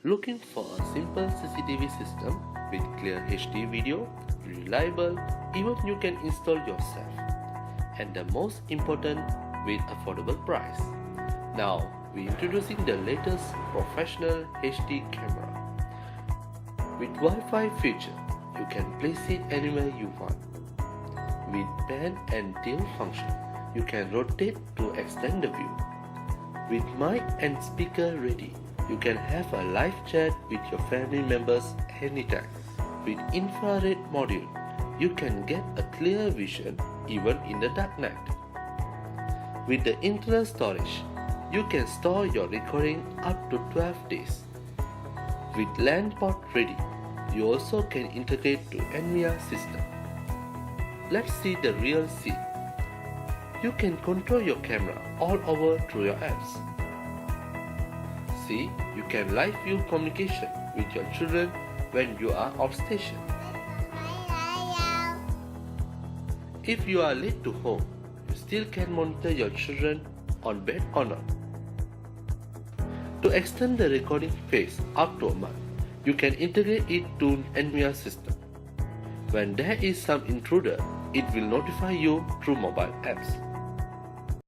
Looking for a simple CCTV system with clear HD video, reliable, even you can install yourself, and the most important, with affordable price. Now, we're introducing the latest professional HD camera. With Wi-Fi feature, you can place it anywhere you want. With pan and tilt function, you can rotate to extend the view. With mic and speaker ready, you can have a live chat with your family members anytime. With infrared module, you can get a clear vision even in the dark night. With the internal storage, you can store your recording up to 12 days. With LAN port ready, you also can integrate to NVIDIA system. Let's see the real scene. You can control your camera all over through your apps. See, you can live view communication with your children when you are off station. If you are late to home, you still can monitor your children on bed or not. To extend the recording phase up to a month, you can integrate it to NVIDIA system. When there is some intruder, it will notify you through mobile apps.